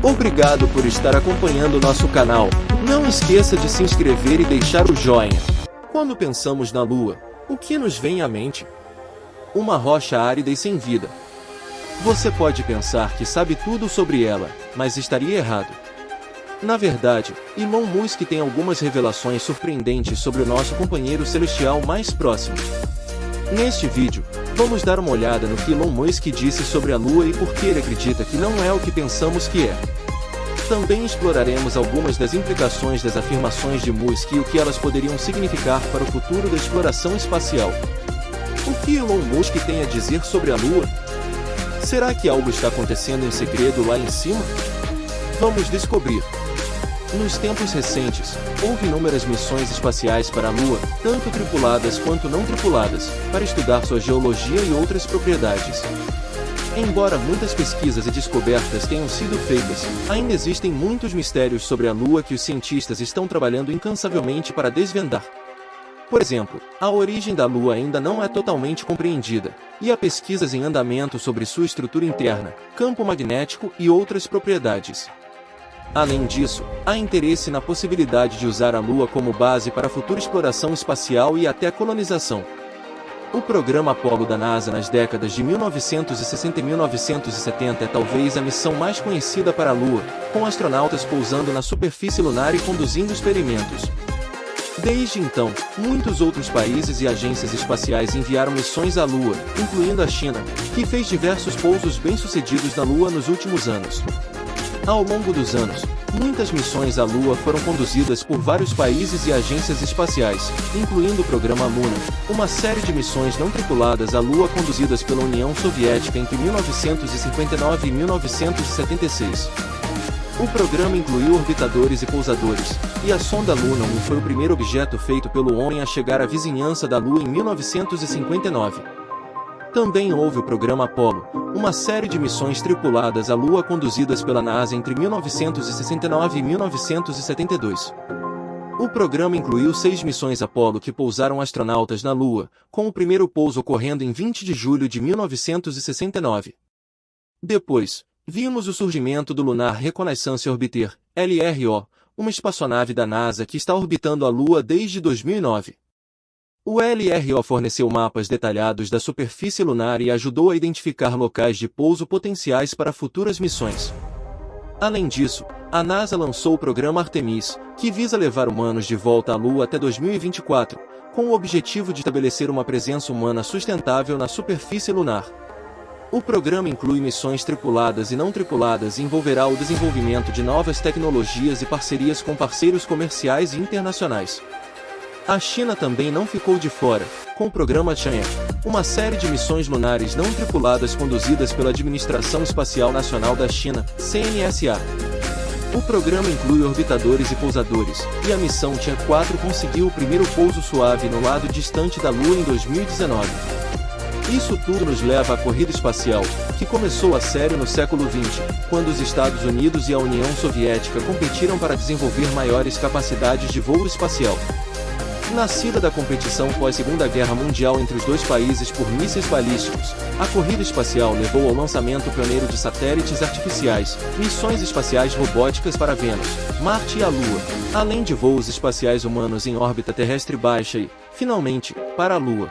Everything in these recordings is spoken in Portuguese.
Obrigado por estar acompanhando nosso canal. Não esqueça de se inscrever e deixar o joinha. Quando pensamos na Lua, o que nos vem à mente? Uma rocha árida e sem vida. Você pode pensar que sabe tudo sobre ela, mas estaria errado. Na verdade, Elon Musk tem algumas revelações surpreendentes sobre o nosso companheiro celestial mais próximo. Neste vídeo, vamos dar uma olhada no que Elon Musk disse sobre a Lua e por que ele acredita que não é o que pensamos que é. Também exploraremos algumas das implicações das afirmações de Musk e o que elas poderiam significar para o futuro da exploração espacial. O que Elon Musk tem a dizer sobre a Lua? Será que algo está acontecendo em segredo lá em cima? Vamos descobrir. Nos tempos recentes, houve inúmeras missões espaciais para a Lua, tanto tripuladas quanto não tripuladas, para estudar sua geologia e outras propriedades. Embora muitas pesquisas e descobertas tenham sido feitas, ainda existem muitos mistérios sobre a Lua que os cientistas estão trabalhando incansavelmente para desvendar. Por exemplo, a origem da Lua ainda não é totalmente compreendida, e há pesquisas em andamento sobre sua estrutura interna, campo magnético e outras propriedades. Além disso, há interesse na possibilidade de usar a Lua como base para futura exploração espacial e até colonização. O programa Apollo da NASA nas décadas de 1960 e 1970 é talvez a missão mais conhecida para a Lua, com astronautas pousando na superfície lunar e conduzindo experimentos. Desde então, muitos outros países e agências espaciais enviaram missões à Lua, incluindo a China, que fez diversos pousos bem-sucedidos na Lua nos últimos anos. Ao longo dos anos, muitas missões à Lua foram conduzidas por vários países e agências espaciais, incluindo o programa Luna, uma série de missões não tripuladas à Lua conduzidas pela União Soviética entre 1959 e 1976. O programa incluiu orbitadores e pousadores, e a sonda Luna 1 foi o primeiro objeto feito pelo homem a chegar à vizinhança da Lua em 1959. Também houve o programa Apollo, uma série de missões tripuladas à Lua conduzidas pela NASA entre 1969 e 1972. O programa incluiu 6 missões Apollo que pousaram astronautas na Lua, com o primeiro pouso ocorrendo em 20 de julho de 1969. Depois, vimos o surgimento do Lunar Reconnaissance Orbiter, LRO, uma espaçonave da NASA que está orbitando a Lua desde 2009. O LRO forneceu mapas detalhados da superfície lunar e ajudou a identificar locais de pouso potenciais para futuras missões. Além disso, a NASA lançou o programa Artemis, que visa levar humanos de volta à Lua até 2024, com o objetivo de estabelecer uma presença humana sustentável na superfície lunar. O programa inclui missões tripuladas e não tripuladas e envolverá o desenvolvimento de novas tecnologias e parcerias com parceiros comerciais e internacionais. A China também não ficou de fora, com o programa Chang'e, uma série de missões lunares não tripuladas conduzidas pela Administração Espacial Nacional da China, CNSA. O programa inclui orbitadores e pousadores, e a missão Tian 4 conseguiu o primeiro pouso suave no lado distante da Lua em 2019. Isso tudo nos leva à corrida espacial, que começou a sério no século XX, quando os Estados Unidos e a União Soviética competiram para desenvolver maiores capacidades de voo espacial. Nascida da competição pós-Segunda Guerra Mundial entre os dois países por mísseis balísticos, a corrida espacial levou ao lançamento pioneiro de satélites artificiais, missões espaciais robóticas para Vênus, Marte e a Lua, além de voos espaciais humanos em órbita terrestre baixa e, finalmente, para a Lua.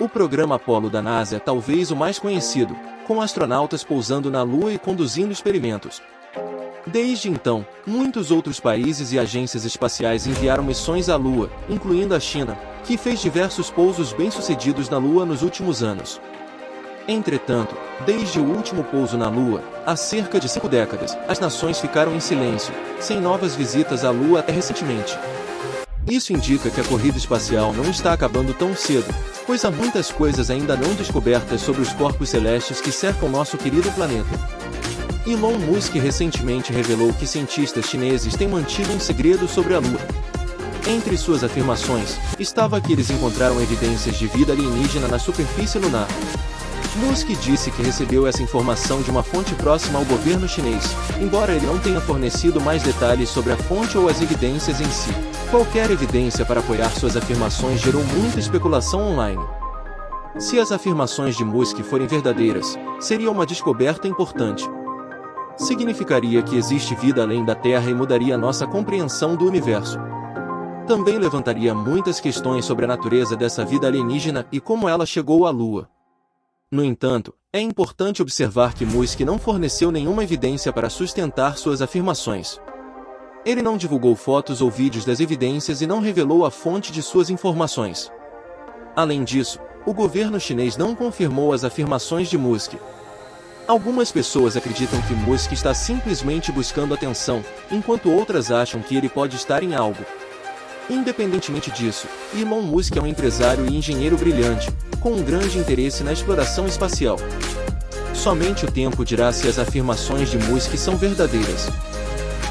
O programa Apollo da NASA é talvez o mais conhecido, com astronautas pousando na Lua e conduzindo experimentos. Desde então, muitos outros países e agências espaciais enviaram missões à Lua, incluindo a China, que fez diversos pousos bem-sucedidos na Lua nos últimos anos. Entretanto, desde o último pouso na Lua, há cerca de 5 décadas, as nações ficaram em silêncio, sem novas visitas à Lua até recentemente. Isso indica que a corrida espacial não está acabando tão cedo, pois há muitas coisas ainda não descobertas sobre os corpos celestes que cercam nosso querido planeta. Elon Musk recentemente revelou que cientistas chineses têm mantido um segredo sobre a Lua. Entre suas afirmações, estava que eles encontraram evidências de vida alienígena na superfície lunar. Musk disse que recebeu essa informação de uma fonte próxima ao governo chinês, embora ele não tenha fornecido mais detalhes sobre a fonte ou as evidências em si. Qualquer evidência para apoiar suas afirmações gerou muita especulação online. Se as afirmações de Musk forem verdadeiras, seria uma descoberta importante. significaria que existe vida além da Terra e mudaria nossa compreensão do universo. Também levantaria muitas questões sobre a natureza dessa vida alienígena e como ela chegou à Lua. No entanto, é importante observar que Musk não forneceu nenhuma evidência para sustentar suas afirmações. Ele não divulgou fotos ou vídeos das evidências e não revelou a fonte de suas informações. Além disso, o governo chinês não confirmou as afirmações de Musk. Algumas pessoas acreditam que Musk está simplesmente buscando atenção, enquanto outras acham que ele pode estar em algo. Independentemente disso, Elon Musk é um empresário e engenheiro brilhante, com um grande interesse na exploração espacial. Somente o tempo dirá se as afirmações de Musk são verdadeiras.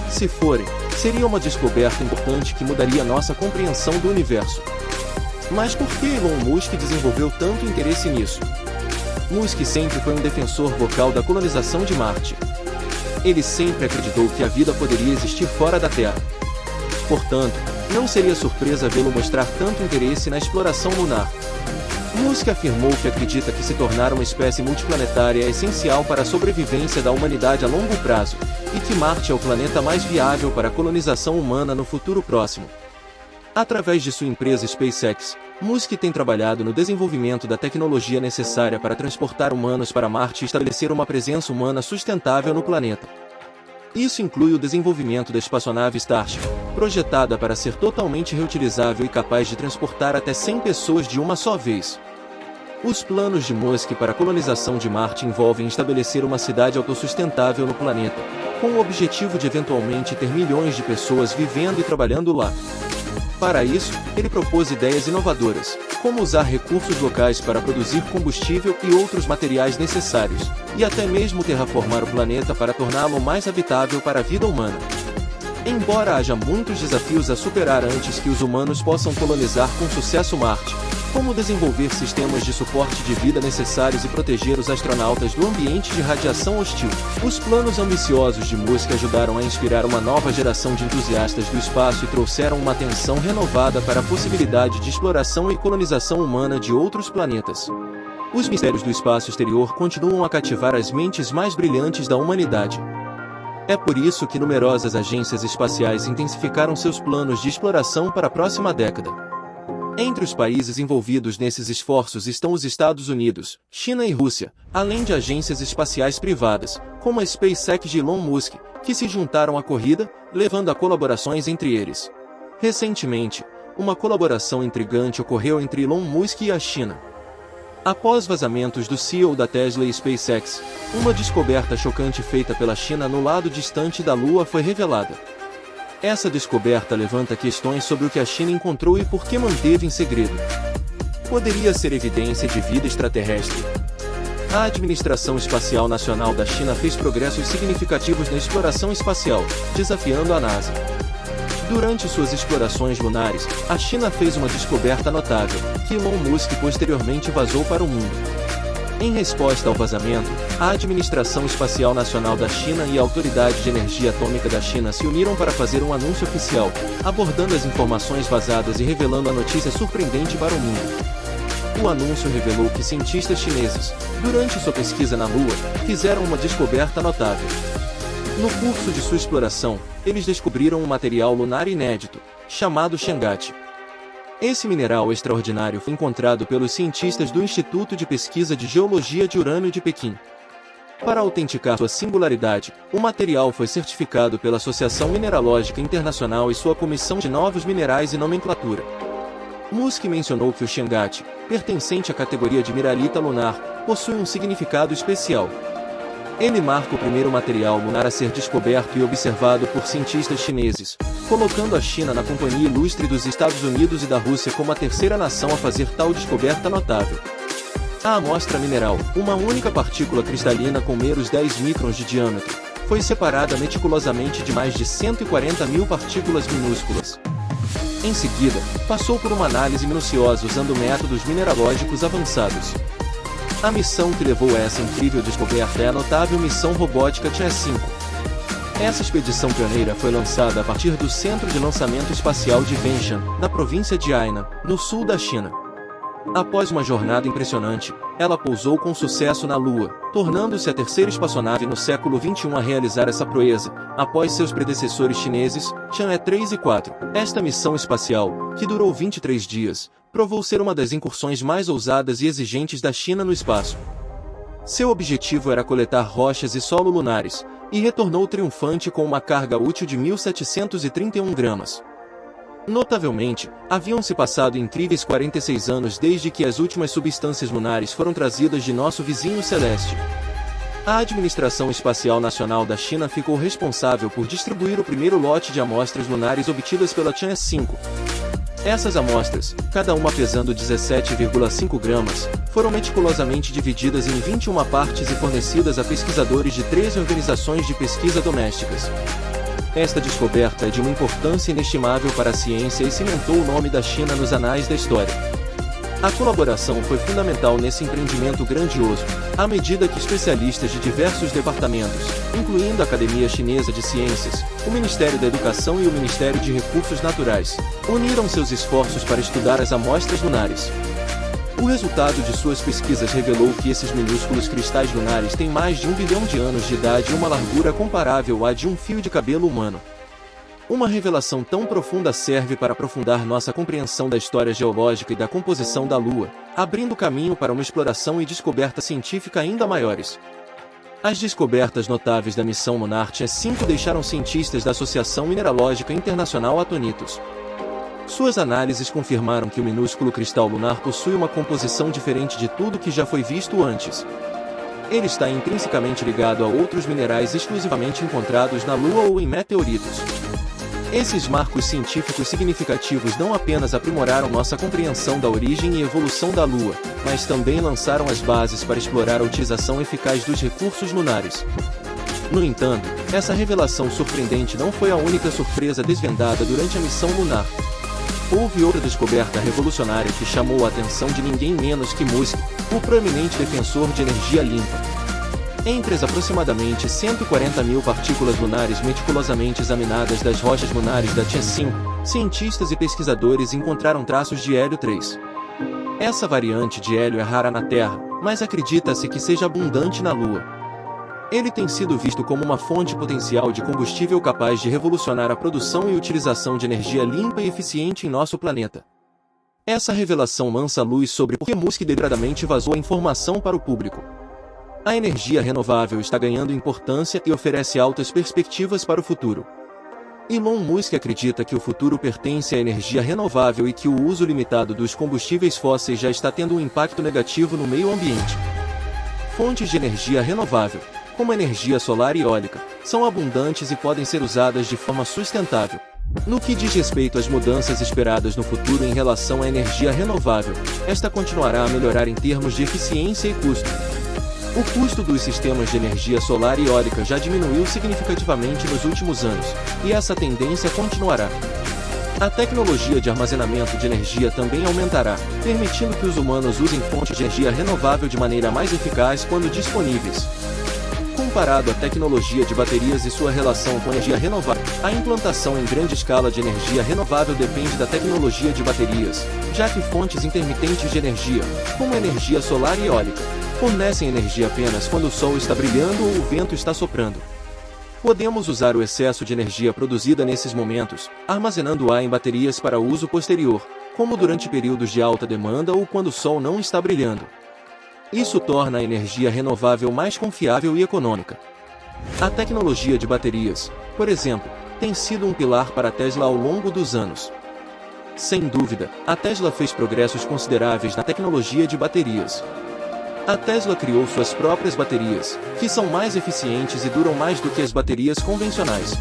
Se forem, seria uma descoberta importante que mudaria nossa compreensão do universo. Mas por que Elon Musk desenvolveu tanto interesse nisso? Musk sempre foi um defensor vocal da colonização de Marte. Ele sempre acreditou que a vida poderia existir fora da Terra. Portanto, não seria surpresa vê-lo mostrar tanto interesse na exploração lunar. Musk afirmou que acredita que se tornar uma espécie multiplanetária é essencial para a sobrevivência da humanidade a longo prazo, e que Marte é o planeta mais viável para a colonização humana no futuro próximo. Através de sua empresa SpaceX, Musk tem trabalhado no desenvolvimento da tecnologia necessária para transportar humanos para Marte e estabelecer uma presença humana sustentável no planeta. Isso inclui o desenvolvimento da espaçonave Starship, projetada para ser totalmente reutilizável e capaz de transportar até 100 pessoas de uma só vez. Os planos de Musk para a colonização de Marte envolvem estabelecer uma cidade autossustentável no planeta, com o objetivo de eventualmente ter milhões de pessoas vivendo e trabalhando lá. Para isso, ele propôs ideias inovadoras, como usar recursos locais para produzir combustível e outros materiais necessários, e até mesmo terraformar o planeta para torná-lo mais habitável para a vida humana. Embora haja muitos desafios a superar antes que os humanos possam colonizar com sucesso Marte, como desenvolver sistemas de suporte de vida necessários e proteger os astronautas do ambiente de radiação hostil, os planos ambiciosos de Musk ajudaram a inspirar uma nova geração de entusiastas do espaço e trouxeram uma atenção renovada para a possibilidade de exploração e colonização humana de outros planetas. Os mistérios do espaço exterior continuam a cativar as mentes mais brilhantes da humanidade. É por isso que numerosas agências espaciais intensificaram seus planos de exploração para a próxima década. Entre os países envolvidos nesses esforços estão os Estados Unidos, China e Rússia, além de agências espaciais privadas, como a SpaceX de Elon Musk, que se juntaram à corrida, levando a colaborações entre eles. Recentemente, uma colaboração intrigante ocorreu entre Elon Musk e a China. Após vazamentos do CEO da Tesla e SpaceX, uma descoberta chocante feita pela China no lado distante da Lua foi revelada. Essa descoberta levanta questões sobre o que a China encontrou e por que manteve em segredo. Poderia ser evidência de vida extraterrestre. A Administração Espacial Nacional da China fez progressos significativos na exploração espacial, desafiando a NASA. Durante suas explorações lunares, a China fez uma descoberta notável, que Elon Musk posteriormente vazou para o mundo. Em resposta ao vazamento, a Administração Espacial Nacional da China e a Autoridade de Energia Atômica da China se uniram para fazer um anúncio oficial, abordando as informações vazadas e revelando a notícia surpreendente para o mundo. O anúncio revelou que cientistas chineses, durante sua pesquisa na Lua, fizeram uma descoberta notável. No curso de sua exploração, eles descobriram um material lunar inédito, chamado Shanghat. Esse mineral extraordinário foi encontrado pelos cientistas do Instituto de Pesquisa de Geologia de Urânio de Pequim. Para autenticar sua singularidade, o material foi certificado pela Associação Mineralógica Internacional e sua Comissão de Novos Minerais e Nomenclatura. Musk mencionou que o Shanghat, pertencente à categoria de mineralita lunar, possui um significado especial. Ele marca o primeiro material lunar a ser descoberto e observado por cientistas chineses, colocando a China na companhia ilustre dos Estados Unidos e da Rússia como a terceira nação a fazer tal descoberta notável. A amostra mineral, uma única partícula cristalina com meros 10 microns de diâmetro, foi separada meticulosamente de mais de 140 mil partículas minúsculas. Em seguida, passou por uma análise minuciosa usando métodos mineralógicos avançados. A missão que levou a essa incrível descoberta é a notável missão robótica Tian-5. Essa expedição pioneira foi lançada a partir do Centro de Lançamento Espacial de Wenshan, na província de Hainan, no sul da China. Após uma jornada impressionante, ela pousou com sucesso na Lua, tornando-se a terceira espaçonave no século XXI a realizar essa proeza, após seus predecessores chineses, Chang'e 3 e 4. Esta missão espacial, que durou 23 dias, provou ser uma das incursões mais ousadas e exigentes da China no espaço. Seu objetivo era coletar rochas e solo lunares, e retornou triunfante com uma carga útil de 1.731 gramas. Notavelmente, haviam-se passado incríveis 46 anos desde que as últimas substâncias lunares foram trazidas de nosso vizinho celeste. A Administração Espacial Nacional da China ficou responsável por distribuir o primeiro lote de amostras lunares obtidas pela Chang'e 5. Essas amostras, cada uma pesando 17,5 gramas, foram meticulosamente divididas em 21 partes e fornecidas a pesquisadores de 13 organizações de pesquisa domésticas. Esta descoberta é de uma importância inestimável para a ciência e cimentou o nome da China nos anais da história. A colaboração foi fundamental nesse empreendimento grandioso, à medida que especialistas de diversos departamentos, incluindo a Academia Chinesa de Ciências, o Ministério da Educação e o Ministério de Recursos Naturais, uniram seus esforços para estudar as amostras lunares. O resultado de suas pesquisas revelou que esses minúsculos cristais lunares têm mais de 1 bilhão de anos de idade e uma largura comparável à de um fio de cabelo humano. Uma revelação tão profunda serve para aprofundar nossa compreensão da história geológica e da composição da Lua, abrindo caminho para uma exploração e descoberta científica ainda maiores. As descobertas notáveis da missão lunar Chang'e 5 deixaram cientistas da Associação Mineralógica Internacional atônitos. Suas análises confirmaram que o minúsculo cristal lunar possui uma composição diferente de tudo que já foi visto antes. Ele está intrinsecamente ligado a outros minerais exclusivamente encontrados na Lua ou em meteoritos. Esses marcos científicos significativos não apenas aprimoraram nossa compreensão da origem e evolução da Lua, mas também lançaram as bases para explorar a utilização eficaz dos recursos lunares. No entanto, essa revelação surpreendente não foi a única surpresa desvendada durante a missão lunar. Houve outra descoberta revolucionária que chamou a atenção de ninguém menos que Musk, o proeminente defensor de energia limpa. Entre as aproximadamente 140 mil partículas lunares meticulosamente examinadas das rochas lunares da Chang'e 5, cientistas e pesquisadores encontraram traços de hélio 3. Essa variante de hélio é rara na Terra, mas acredita-se que seja abundante na Lua. Ele tem sido visto como uma fonte potencial de combustível capaz de revolucionar a produção e utilização de energia limpa e eficiente em nosso planeta. Essa revelação lança luz sobre por que Musk deliberadamente vazou a informação para o público. A energia renovável está ganhando importância e oferece altas perspectivas para o futuro. Elon Musk acredita que o futuro pertence à energia renovável e que o uso limitado dos combustíveis fósseis já está tendo um impacto negativo no meio ambiente. Fontes de energia renovável, como a energia solar e eólica, são abundantes e podem ser usadas de forma sustentável. No que diz respeito às mudanças esperadas no futuro em relação à energia renovável, esta continuará a melhorar em termos de eficiência e custo. O custo dos sistemas de energia solar e eólica já diminuiu significativamente nos últimos anos, e essa tendência continuará. A tecnologia de armazenamento de energia também aumentará, permitindo que os humanos usem fontes de energia renovável de maneira mais eficaz quando disponíveis. Comparado à tecnologia de baterias e sua relação com energia renovável, a implantação em grande escala de energia renovável depende da tecnologia de baterias, já que fontes intermitentes de energia, como energia solar e eólica, fornecem energia apenas quando o sol está brilhando ou o vento está soprando. Podemos usar o excesso de energia produzida nesses momentos, armazenando-a em baterias para uso posterior, como durante períodos de alta demanda ou quando o sol não está brilhando. Isso torna a energia renovável mais confiável e econômica. A tecnologia de baterias, por exemplo, tem sido um pilar para a Tesla ao longo dos anos. Sem dúvida, a Tesla fez progressos consideráveis na tecnologia de baterias. A Tesla criou suas próprias baterias, que são mais eficientes e duram mais do que as baterias convencionais.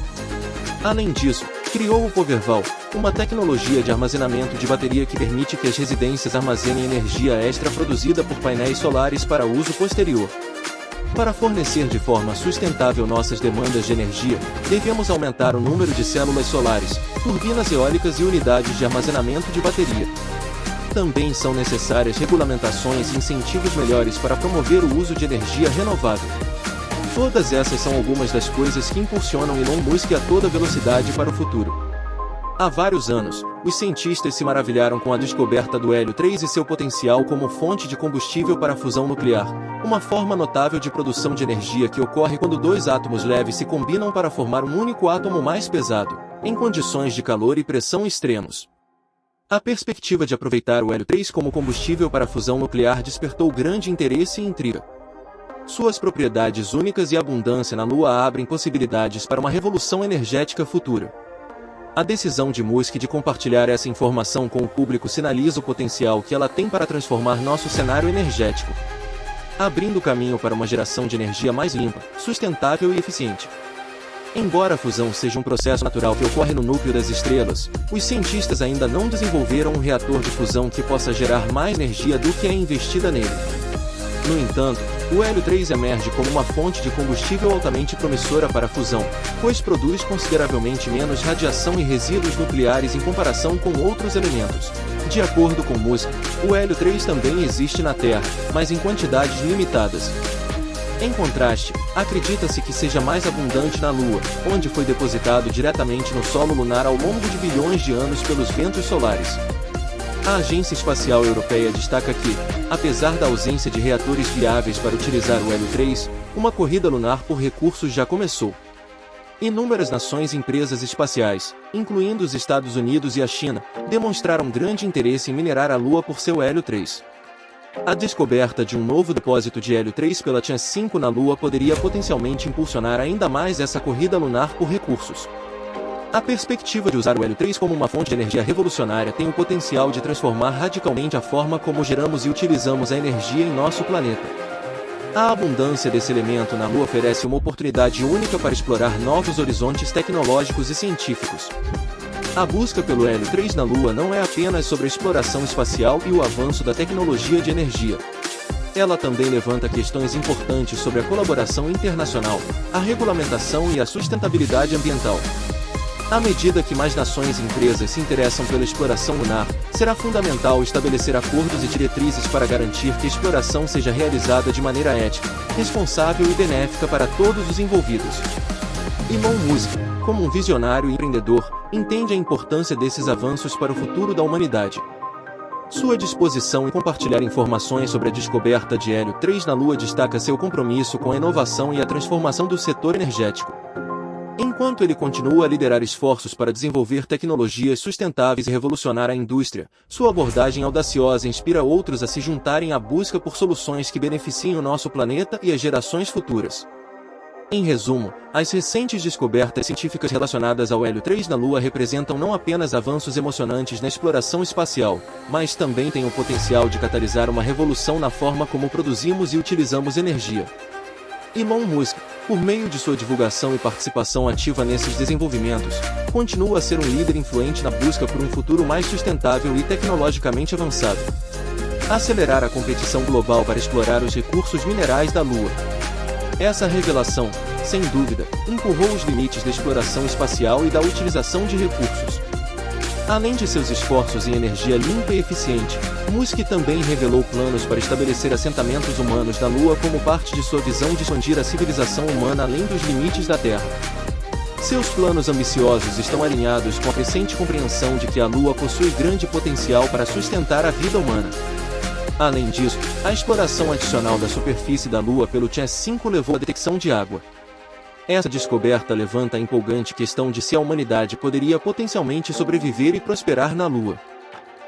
Além disso, criou o Powerwall, uma tecnologia de armazenamento de bateria que permite que as residências armazenem energia extra produzida por painéis solares para uso posterior. Para fornecer de forma sustentável nossas demandas de energia, devemos aumentar o número de células solares, turbinas eólicas e unidades de armazenamento de bateria. Também são necessárias regulamentações e incentivos melhores para promover o uso de energia renovável. Todas essas são algumas das coisas que impulsionam Elon Musk a toda velocidade para o futuro. Há vários anos, os cientistas se maravilharam com a descoberta do hélio 3 e seu potencial como fonte de combustível para a fusão nuclear, uma forma notável de produção de energia que ocorre quando dois átomos leves se combinam para formar um único átomo mais pesado, em condições de calor e pressão extremos. A perspectiva de aproveitar o hélio 3 como combustível para a fusão nuclear despertou grande interesse e intriga. Suas propriedades únicas e abundância na Lua abrem possibilidades para uma revolução energética futura. A decisão de Musk de compartilhar essa informação com o público sinaliza o potencial que ela tem para transformar nosso cenário energético, abrindo caminho para uma geração de energia mais limpa, sustentável e eficiente. Embora a fusão seja um processo natural que ocorre no núcleo das estrelas, os cientistas ainda não desenvolveram um reator de fusão que possa gerar mais energia do que é investida nele. No entanto, o hélio 3 emerge como uma fonte de combustível altamente promissora para a fusão, pois produz consideravelmente menos radiação e resíduos nucleares em comparação com outros elementos. De acordo com Musk, o hélio 3 também existe na Terra, mas em quantidades limitadas. Em contraste, acredita-se que seja mais abundante na Lua, onde foi depositado diretamente no solo lunar ao longo de bilhões de anos pelos ventos solares. A Agência Espacial Europeia destaca que, apesar da ausência de reatores viáveis para utilizar o hélio 3, uma corrida lunar por recursos já começou. Inúmeras nações e empresas espaciais, incluindo os Estados Unidos e a China, demonstraram grande interesse em minerar a Lua por seu hélio 3. A descoberta de um novo depósito de hélio 3 pela Chance 5 na Lua poderia potencialmente impulsionar ainda mais essa corrida lunar por recursos. A perspectiva de usar o hélio 3 como uma fonte de energia revolucionária tem o potencial de transformar radicalmente a forma como geramos e utilizamos a energia em nosso planeta. A abundância desse elemento na Lua oferece uma oportunidade única para explorar novos horizontes tecnológicos e científicos. A busca pelo hélio 3 na Lua não é apenas sobre a exploração espacial e o avanço da tecnologia de energia. Ela também levanta questões importantes sobre a colaboração internacional, a regulamentação e a sustentabilidade ambiental. À medida que mais nações e empresas se interessam pela exploração lunar, será fundamental estabelecer acordos e diretrizes para garantir que a exploração seja realizada de maneira ética, responsável e benéfica para todos os envolvidos. Elon Musk, como um visionário e empreendedor, entende a importância desses avanços para o futuro da humanidade. Sua disposição em compartilhar informações sobre a descoberta de hélio 3 na Lua destaca seu compromisso com a inovação e a transformação do setor energético. Enquanto ele continua a liderar esforços para desenvolver tecnologias sustentáveis e revolucionar a indústria, sua abordagem audaciosa inspira outros a se juntarem à busca por soluções que beneficiem o nosso planeta e as gerações futuras. Em resumo, as recentes descobertas científicas relacionadas ao hélio 3 na Lua representam não apenas avanços emocionantes na exploração espacial, mas também têm o potencial de catalisar uma revolução na forma como produzimos e utilizamos energia. Elon Musk, por meio de sua divulgação e participação ativa nesses desenvolvimentos, continua a ser um líder influente na busca por um futuro mais sustentável e tecnologicamente avançado. Acelerar a competição global para explorar os recursos minerais da Lua. Essa revelação, sem dúvida, empurrou os limites da exploração espacial e da utilização de recursos. Além de seus esforços em energia limpa e eficiente, Musk também revelou planos para estabelecer assentamentos humanos na Lua como parte de sua visão de expandir a civilização humana além dos limites da Terra. Seus planos ambiciosos estão alinhados com a crescente compreensão de que a Lua possui grande potencial para sustentar a vida humana. Além disso, a exploração adicional da superfície da Lua pelo Chance 5 levou à detecção de água. Essa descoberta levanta a empolgante questão de se a humanidade poderia potencialmente sobreviver e prosperar na Lua.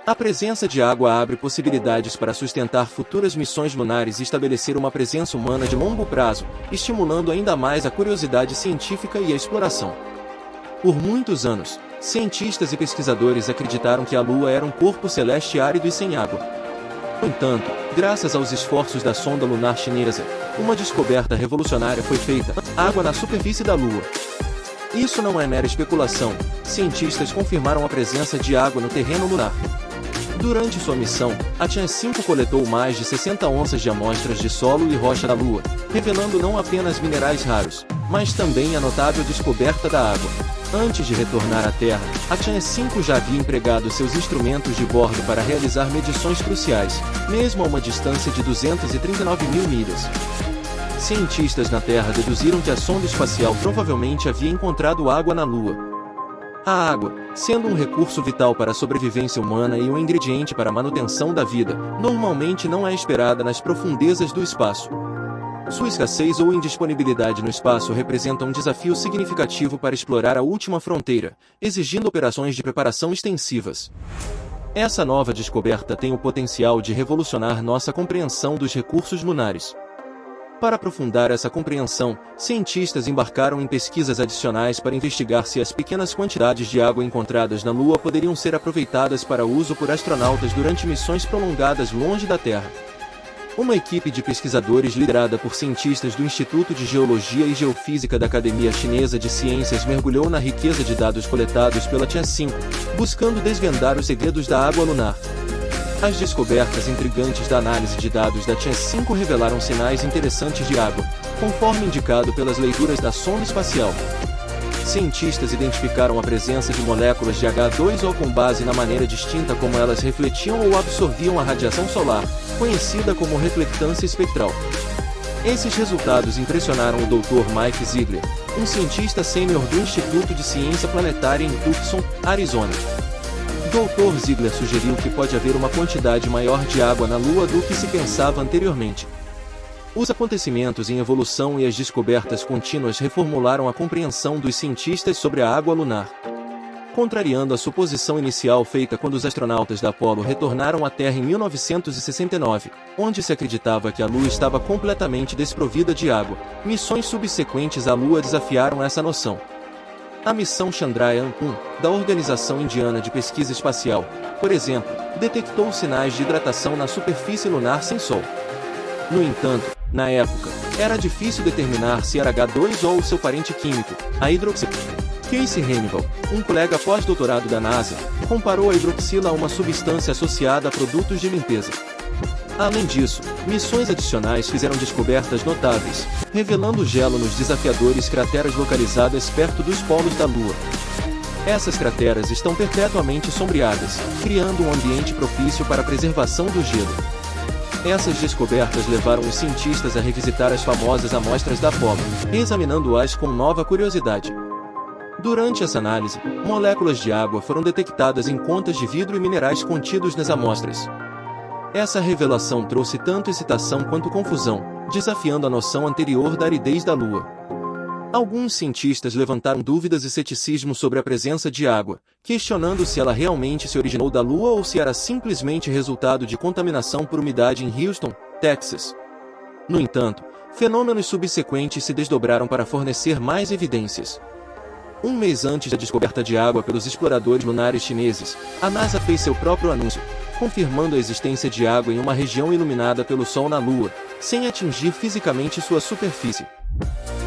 A presença de água abre possibilidades para sustentar futuras missões lunares e estabelecer uma presença humana de longo prazo, estimulando ainda mais a curiosidade científica e a exploração. Por muitos anos, cientistas e pesquisadores acreditaram que a Lua era um corpo celeste árido e sem água. No entanto, graças aos esforços da sonda lunar chinesa, uma descoberta revolucionária foi feita: água na superfície da Lua. Isso não é mera especulação, cientistas confirmaram a presença de água no terreno lunar. Durante sua missão, a Chance 5 coletou mais de 60 onças de amostras de solo e rocha da Lua, revelando não apenas minerais raros, mas também a notável descoberta da água. Antes de retornar à Terra, a Chance 5 já havia empregado seus instrumentos de bordo para realizar medições cruciais, mesmo a uma distância de 239 mil milhas. Cientistas na Terra deduziram que a sonda espacial provavelmente havia encontrado água na Lua. A água, sendo um recurso vital para a sobrevivência humana e um ingrediente para a manutenção da vida, normalmente não é esperada nas profundezas do espaço. Sua escassez ou indisponibilidade no espaço representa um desafio significativo para explorar a última fronteira, exigindo operações de preparação extensivas. Essa nova descoberta tem o potencial de revolucionar nossa compreensão dos recursos lunares. Para aprofundar essa compreensão, cientistas embarcaram em pesquisas adicionais para investigar se as pequenas quantidades de água encontradas na Lua poderiam ser aproveitadas para uso por astronautas durante missões prolongadas longe da Terra. Uma equipe de pesquisadores liderada por cientistas do Instituto de Geologia e Geofísica da Academia Chinesa de Ciências mergulhou na riqueza de dados coletados pela Tian-5, buscando desvendar os segredos da água lunar. As descobertas intrigantes da análise de dados da Tian-5 revelaram sinais interessantes de água, conforme indicado pelas leituras da sonda espacial. Cientistas identificaram a presença de moléculas de H2O com base na maneira distinta como elas refletiam ou absorviam a radiação solar, conhecida como reflectância espectral. Esses resultados impressionaram o Dr. Mike Ziegler, um cientista sênior do Instituto de Ciência Planetária em Tucson, Arizona. Dr. Ziegler sugeriu que pode haver uma quantidade maior de água na Lua do que se pensava anteriormente. Os acontecimentos em evolução e as descobertas contínuas reformularam a compreensão dos cientistas sobre a água lunar. Contrariando a suposição inicial feita quando os astronautas da Apollo retornaram à Terra em 1969, onde se acreditava que a Lua estava completamente desprovida de água, missões subsequentes à Lua desafiaram essa noção. A missão Chandrayaan-1, da Organização Indiana de Pesquisa Espacial, por exemplo, detectou sinais de hidratação na superfície lunar sem Sol. No entanto, na época, era difícil determinar se era H2O ou seu parente químico, a hidroxila. Casey Hannibal, um colega pós-doutorado da NASA, comparou a hidroxila a uma substância associada a produtos de limpeza. Além disso, missões adicionais fizeram descobertas notáveis, revelando gelo nos desafiadores crateras localizadas perto dos polos da Lua. Essas crateras estão perpetuamente sombreadas, criando um ambiente propício para a preservação do gelo. Essas descobertas levaram os cientistas a revisitar as famosas amostras da Apollo, examinando-as com nova curiosidade. Durante essa análise, moléculas de água foram detectadas em contas de vidro e minerais contidos nas amostras. Essa revelação trouxe tanto excitação quanto confusão, desafiando a noção anterior da aridez da Lua. Alguns cientistas levantaram dúvidas e ceticismo sobre a presença de água, questionando se ela realmente se originou da Lua ou se era simplesmente resultado de contaminação por umidade em Houston, Texas. No entanto, fenômenos subsequentes se desdobraram para fornecer mais evidências. Um mês antes da descoberta de água pelos exploradores lunares chineses, a NASA fez seu próprio anúncio, confirmando a existência de água em uma região iluminada pelo Sol na Lua, sem atingir fisicamente sua superfície.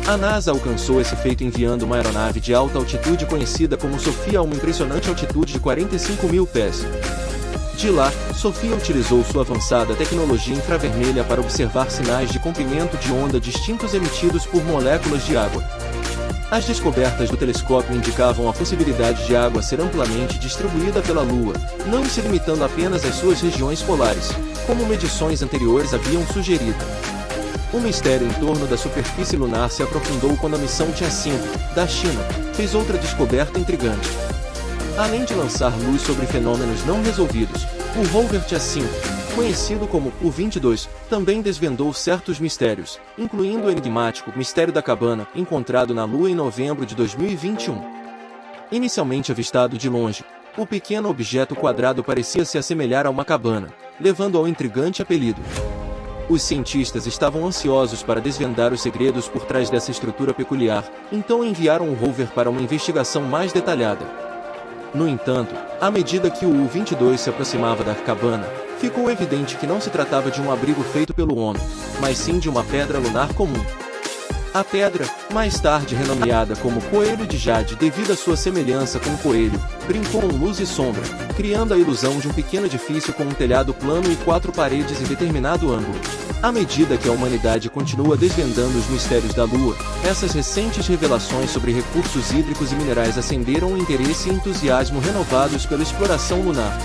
A NASA alcançou esse feito enviando uma aeronave de alta altitude conhecida como Sofia a uma impressionante altitude de 45 mil pés. De lá, Sofia utilizou sua avançada tecnologia infravermelha para observar sinais de comprimento de onda distintos emitidos por moléculas de água. As descobertas do telescópio indicavam a possibilidade de água ser amplamente distribuída pela Lua, não se limitando apenas às suas regiões polares, como medições anteriores haviam sugerido. O mistério em torno da superfície lunar se aprofundou quando a missão Tian-5, da China, fez outra descoberta intrigante. Além de lançar luz sobre fenômenos não resolvidos, o rover Tian-5, conhecido como o 22, também desvendou certos mistérios, incluindo o enigmático Mistério da Cabana, encontrado na Lua em novembro de 2021. Inicialmente avistado de longe, o pequeno objeto quadrado parecia se assemelhar a uma cabana, levando ao intrigante apelido. Os cientistas estavam ansiosos para desvendar os segredos por trás dessa estrutura peculiar, então enviaram o rover para uma investigação mais detalhada. No entanto, à medida que o U-22 se aproximava da cabana, ficou evidente que não se tratava de um abrigo feito pelo homem, mas sim de uma pedra lunar comum. A pedra, mais tarde renomeada como Coelho de Jade devido à sua semelhança com um coelho, brincou com luz e sombra, criando a ilusão de um pequeno edifício com um telhado plano e 4 paredes em determinado ângulo. À medida que a humanidade continua desvendando os mistérios da Lua, essas recentes revelações sobre recursos hídricos e minerais acenderam o interesse e entusiasmo renovados pela exploração lunar.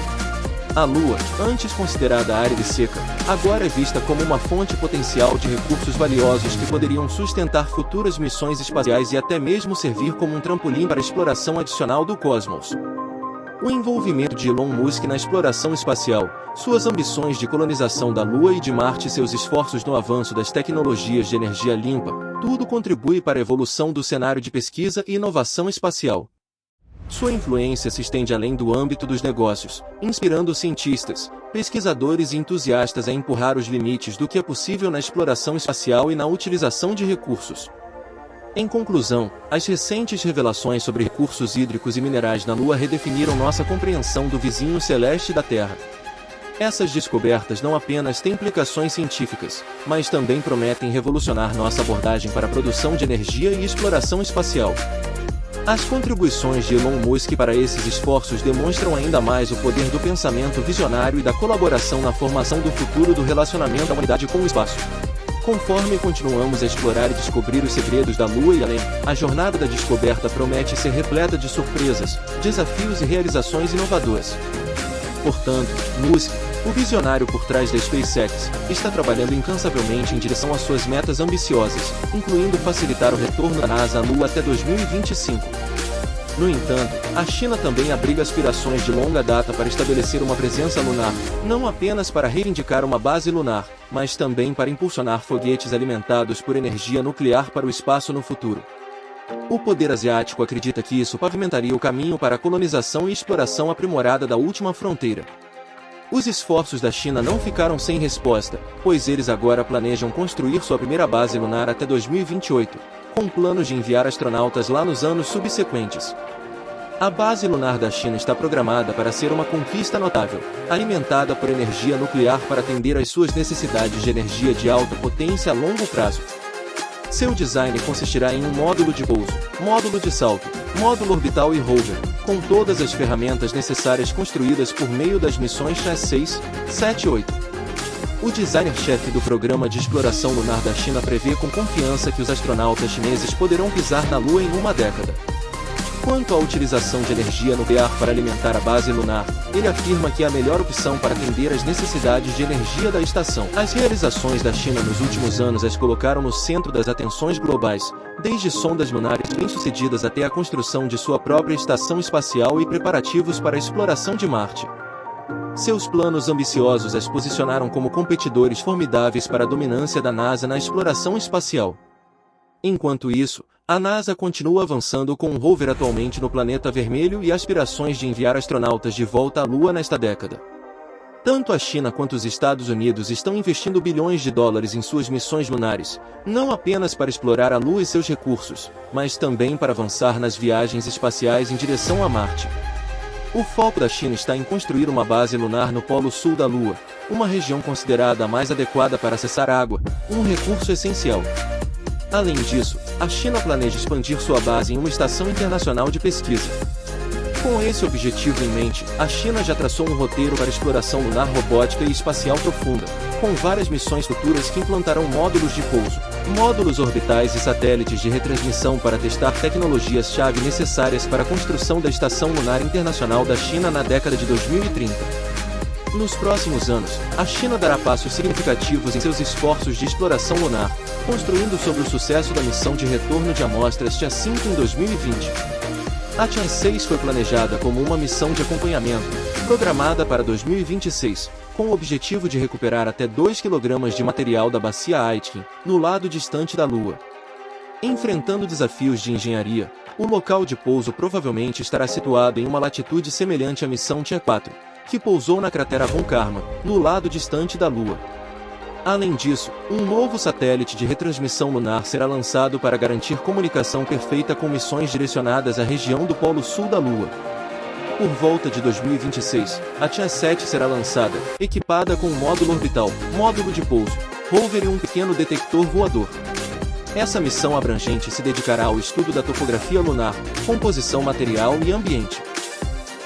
A Lua, antes considerada árida e seca, agora é vista como uma fonte potencial de recursos valiosos que poderiam sustentar futuras missões espaciais e até mesmo servir como um trampolim para a exploração adicional do cosmos. O envolvimento de Elon Musk na exploração espacial, suas ambições de colonização da Lua e de Marte e seus esforços no avanço das tecnologias de energia limpa, tudo contribui para a evolução do cenário de pesquisa e inovação espacial. Sua influência se estende além do âmbito dos negócios, inspirando cientistas, pesquisadores e entusiastas a empurrar os limites do que é possível na exploração espacial e na utilização de recursos. Em conclusão, as recentes revelações sobre recursos hídricos e minerais na Lua redefiniram nossa compreensão do vizinho celeste da Terra. Essas descobertas não apenas têm implicações científicas, mas também prometem revolucionar nossa abordagem para a produção de energia e exploração espacial. As contribuições de Elon Musk para esses esforços demonstram ainda mais o poder do pensamento visionário e da colaboração na formação do futuro do relacionamento da humanidade com o espaço. Conforme continuamos a explorar e descobrir os segredos da Lua e além, a jornada da descoberta promete ser repleta de surpresas, desafios e realizações inovadoras. Portanto, Musk, o visionário por trás da SpaceX, está trabalhando incansavelmente em direção às suas metas ambiciosas, incluindo facilitar o retorno da NASA à Lua até 2025. No entanto, a China também abriga aspirações de longa data para estabelecer uma presença lunar, não apenas para reivindicar uma base lunar, mas também para impulsionar foguetes alimentados por energia nuclear para o espaço no futuro. O poder asiático acredita que isso pavimentaria o caminho para a colonização e exploração aprimorada da última fronteira. Os esforços da China não ficaram sem resposta, pois eles agora planejam construir sua primeira base lunar até 2028, com planos de enviar astronautas lá nos anos subsequentes. A base lunar da China está programada para ser uma conquista notável, alimentada por energia nuclear para atender às suas necessidades de energia de alta potência a longo prazo. Seu design consistirá em um módulo de pouso, módulo de salto, módulo orbital e rover, com todas as ferramentas necessárias construídas por meio das missões Chang'e 6, 7 e 8. O designer-chefe do programa de exploração lunar da China prevê com confiança que os astronautas chineses poderão pisar na Lua em uma década. Quanto à utilização de energia nuclear para alimentar a base lunar, ele afirma que é a melhor opção para atender às necessidades de energia da estação. As realizações da China nos últimos anos as colocaram no centro das atenções globais, desde sondas lunares bem-sucedidas até a construção de sua própria estação espacial e preparativos para a exploração de Marte. Seus planos ambiciosos as posicionaram como competidores formidáveis para a dominância da NASA na exploração espacial. Enquanto isso, a NASA continua avançando com um rover atualmente no planeta vermelho e aspirações de enviar astronautas de volta à Lua nesta década. Tanto a China quanto os Estados Unidos estão investindo bilhões de dólares em suas missões lunares, não apenas para explorar a Lua e seus recursos, mas também para avançar nas viagens espaciais em direção a Marte. O foco da China está em construir uma base lunar no polo sul da Lua, uma região considerada a mais adequada para acessar água, um recurso essencial. Além disso, a China planeja expandir sua base em uma estação internacional de pesquisa. Com esse objetivo em mente, a China já traçou um roteiro para exploração lunar robótica e espacial profunda, com várias missões futuras que implantarão módulos de pouso, módulos orbitais e satélites de retransmissão para testar tecnologias-chave necessárias para a construção da Estação Lunar Internacional da China na década de 2030. Nos próximos anos, a China dará passos significativos em seus esforços de exploração lunar, construindo sobre o sucesso da missão de retorno de amostras Chang'e 5 em 2020. A Chang'e 6 foi planejada como uma missão de acompanhamento, programada para 2026, com o objetivo de recuperar até 2 kg de material da bacia Aitken, no lado distante da Lua. Enfrentando desafios de engenharia, o local de pouso provavelmente estará situado em uma latitude semelhante à missão Chang'e 4, que pousou na cratera Von Karman, no lado distante da Lua. Além disso, um novo satélite de retransmissão lunar será lançado para garantir comunicação perfeita com missões direcionadas à região do Polo Sul da Lua. Por volta de 2026, a Chang'e 7 será lançada, equipada com um módulo orbital, módulo de pouso, rover e um pequeno detector voador. Essa missão abrangente se dedicará ao estudo da topografia lunar, composição material e ambiente.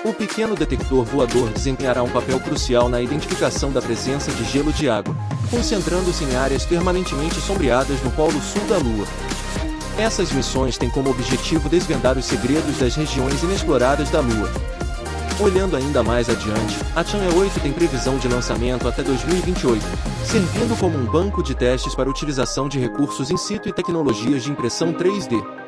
O pequeno detector voador desempenhará um papel crucial na identificação da presença de gelo de água, concentrando-se em áreas permanentemente sombreadas no Polo Sul da Lua. Essas missões têm como objetivo desvendar os segredos das regiões inexploradas da Lua. Olhando ainda mais adiante, a Tianhe 8 tem previsão de lançamento até 2028, servindo como um banco de testes para utilização de recursos in situ e tecnologias de impressão 3D.